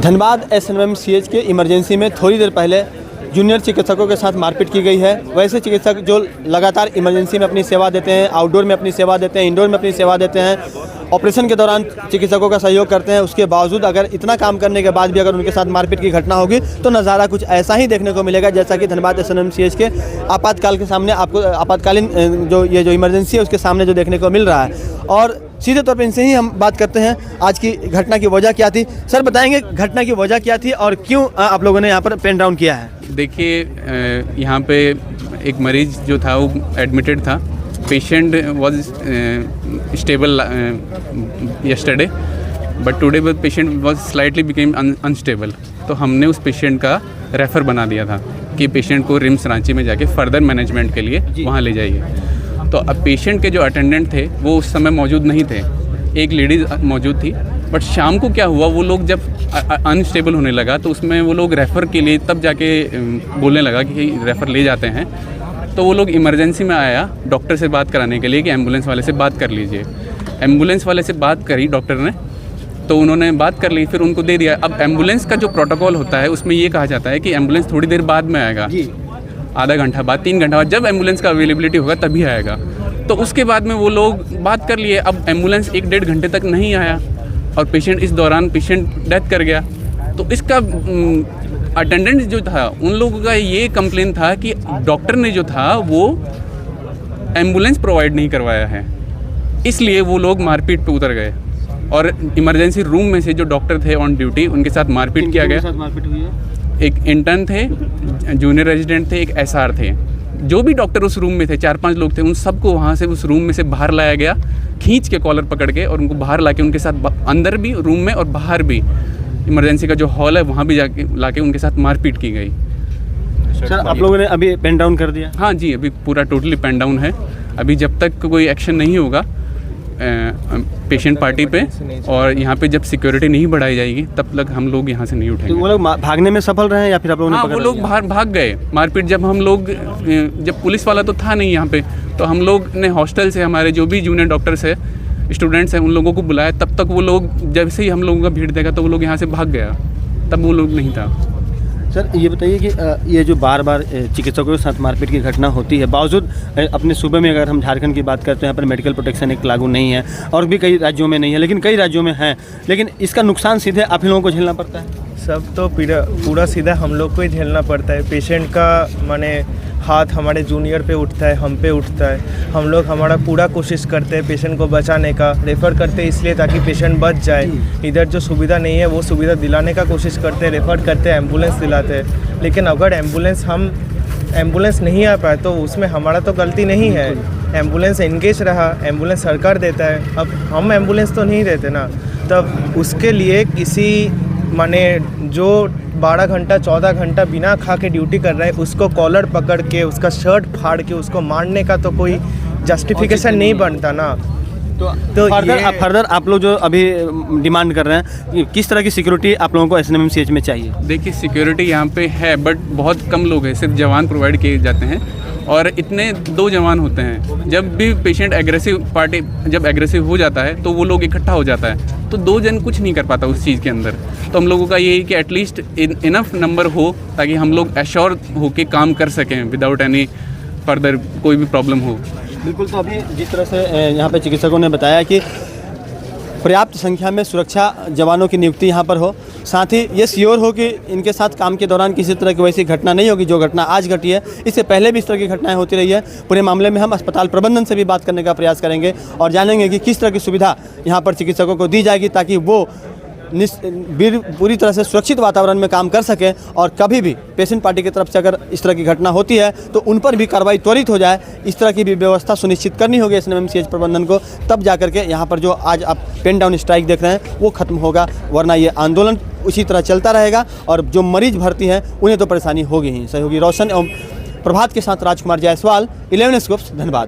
Dhanbad SNMCH के emergency में थोड़ी देर पहले जूनियर चिकित्सकों के साथ मारपीट की गई है। वैसे चिकित्सक जो लगातार इमरजेंसी में अपनी सेवा देते हैं, आउटडोर में अपनी सेवा देते हैं, इंडोर में अपनी सेवा देते हैं, ऑपरेशन के दौरान चिकित्सकों का सहयोग करते हैं, उसके बावजूद अगर इतना काम करने के बाद भी अगर उनके साथ मारपीट की घटना होगी तो नज़ारा कुछ ऐसा ही देखने को मिलेगा जैसा कि धनबाद एसएनएमसीएच के आपातकाल के सामने आपको आपातकालीन जो इमरजेंसी है उसके सामने जो देखने को मिल रहा है। और सीधे तौर पर इनसे ही हम बात करते हैं, आज की घटना की वजह क्या थी। सर बताएंगे घटना की वजह क्या थी और क्यों आप लोगों ने यहाँ पर पेन डाउन किया है? देखिए, यहाँ पे एक मरीज जो था वो एडमिटेड था। Patient was stable yesterday but today patient was slightly became unstable. तो हमने उस पेशेंट का रेफ़र बना दिया था कि पेशेंट को रिम्स रांची में जाके फर्दर मैनेजमेंट के लिए वहाँ ले जाइए। तो अब पेशेंट के जो अटेंडेंट थे वो उस समय मौजूद नहीं थे, एक लेडीज़ मौजूद थी। बट शाम को क्या हुआ, वो लोग जब अनस्टेबल होने लगा तो उसमें वो लोग रेफ़र के लिए तब जाके बोलने लगा कि रेफ़र ले जाते हैं। तो वो लोग इमरजेंसी में आया डॉक्टर से बात कराने के लिए कि एम्बुलेंस वाले से बात कर लीजिए। एम्बुलेंस वाले से बात करी डॉक्टर ने, तो उन्होंने बात कर ली, फिर उनको दे दिया। अब एम्बुलेंस का जो प्रोटोकॉल होता है उसमें ये कहा जाता है कि एम्बुलेंस थोड़ी देर बाद में आएगा, आधा घंटा बाद, 3 घंटा बाद, जब एम्बुलेंस का अवेलेबिलिटी होगा तभी आएगा। तो उसके बाद में वो लोग बात कर लिए। अब एम्बुलेंस 1-1.5 घंटे तक नहीं आया और पेशेंट इस दौरान डेथ कर गया। तो इसका अटेंडेंट जो था उन लोगों का ये कंप्लेन था कि डॉक्टर ने जो था वो एम्बुलेंस प्रोवाइड नहीं करवाया है, इसलिए वो लोग मारपीट पे उतर गए और इमरजेंसी रूम में से जो डॉक्टर थे ऑन ड्यूटी उनके साथ मारपीट किया गया। मारपीट हुई है? एक इंटर्न थे, जूनियर रेजिडेंट थे, एक एसआर थे। जो भी डॉक्टर उस रूम में थे, 4-5 लोग थे, उन सबको वहाँ से उस रूम में से बाहर लाया गया, खींच के कॉलर पकड़ के, और उनको बाहर लाके उनके साथ अंदर भी रूम में और बाहर भी इमरजेंसी का जो हॉल है वहाँ भी जाके लाके उनके साथ मारपीट की गई। सर आप लोगों ने अभी पेन डाउन कर दिया? हाँ जी, अभी पूरा टोटली पेन डाउन है। अभी जब तक कोई एक्शन नहीं होगा पेशेंट पार्टी पे और यहाँ पे जब सिक्योरिटी नहीं बढ़ाई जाएगी तब तक हम लोग यहाँ से नहीं उठेंगे। तो वो लोग भागने में सफल रहे हैं या फिर आप लोगों ने? हाँ, वो लोग बाहर भाग गए। मारपीट जब पुलिस वाला तो था नहीं यहाँ पे, तो हम लोग ने हॉस्टल से हमारे जो भी जूनियर डॉक्टर्स है, स्टूडेंट्स हैं, उन लोगों को बुलाया। तब तक वो लोग, जब से ही हम लोगों का भीड़ देखा तो वो लोग यहाँ से भाग गया, तब वो लोग नहीं था। सर ये बताइए कि ये जो बार बार चिकित्सकों के साथ मारपीट की घटना होती है, बावजूद अपने सूबे में अगर हम झारखंड की बात करते हैं, यहाँ पर मेडिकल प्रोटेक्शन एक्ट लागू नहीं है और भी कई राज्यों में नहीं है, लेकिन कई राज्यों में है, लेकिन इसका नुकसान सीधे आप लोगों को झेलना पड़ता है? सब तो पूरा सीधा हम लोग को ही झेलना पड़ता है। पेशेंट का माने हाथ हमारे जूनियर पे उठता है, हम पे उठता है। हम लोग हमारा पूरा कोशिश करते हैं पेशेंट को बचाने का, रेफ़र करते हैं इसलिए ताकि पेशेंट बच जाए। इधर जो सुविधा नहीं है वो सुविधा दिलाने का कोशिश करते हैं, रेफ़र करते हैं, एम्बुलेंस दिलाते हैं। लेकिन अगर एम्बुलेंस नहीं आ पाए तो उसमें हमारा तो गलती नहीं है। एम्बुलेंस एंगेज रहा, एम्बुलेंस सरकार देता है, अब हम एम्बुलेंस तो नहीं देते ना। तब उसके लिए किसी माने जो 12 घंटा 14 घंटा बिना खा के ड्यूटी कर रहा है उसको कॉलर पकड़ के, उसका शर्ट फाड़ के उसको मारने का तो कोई जस्टिफिकेशन नहीं बनता ना। तो फर्दर आप लोग जो अभी डिमांड कर रहे हैं, किस तरह की सिक्योरिटी आप लोगों को एसएनएमसीएच में चाहिए? देखिए, सिक्योरिटी यहाँ पे है बट बहुत कम लोग हैं, सिर्फ जवान प्रोवाइड किए जाते हैं और इतने 2 जवान होते हैं। जब भी पेशेंट जब एग्रेसिव हो जाता है तो वो लोग इकट्ठा हो जाता है, तो 2 जन कुछ नहीं कर पाता उस चीज़ के अंदर। तो हम लोगों का ये है कि एटलीस्ट इनफ नंबर हो ताकि हम लोग एश्योर होके काम कर सकें विदाउट एनी फर्दर कोई भी प्रॉब्लम हो। बिल्कुल। तो अभी जिस तरह से यहाँ पे चिकित्सकों ने बताया कि पर्याप्त संख्या में सुरक्षा जवानों की नियुक्ति यहाँ पर हो, साथ ही ये श्योर हो कि इनके साथ काम के दौरान किसी तरह की वैसी घटना नहीं होगी जो घटना आज घटी है। इससे पहले भी इस तरह की घटनाएं होती रही है। पूरे मामले में हम अस्पताल प्रबंधन से भी बात करने का प्रयास करेंगे और जानेंगे कि किस तरह की सुविधा यहाँ पर चिकित्सकों को दी जाएगी ताकि वो पूरी तरह से सुरक्षित वातावरण में काम कर सकें और कभी भी पेशेंट पार्टी की तरफ से अगर इस तरह की घटना होती है तो उन पर भी कार्रवाई त्वरित हो जाए। इस तरह की भी व्यवस्था सुनिश्चित करनी होगी एसएनएमसीएच प्रबंधन को, तब जाकर के यहाँ पर जो आज आप पेन डाउन स्ट्राइक देख रहे हैं वो खत्म होगा, वरना ये आंदोलन उसी तरह चलता रहेगा और जो मरीज भर्ती हैं उन्हें तो परेशानी होगी ही। सहयोगी रोशन एवं प्रभात के साथ राजकुमार जायसवाल, 11 स्कूप्स, धनबाद।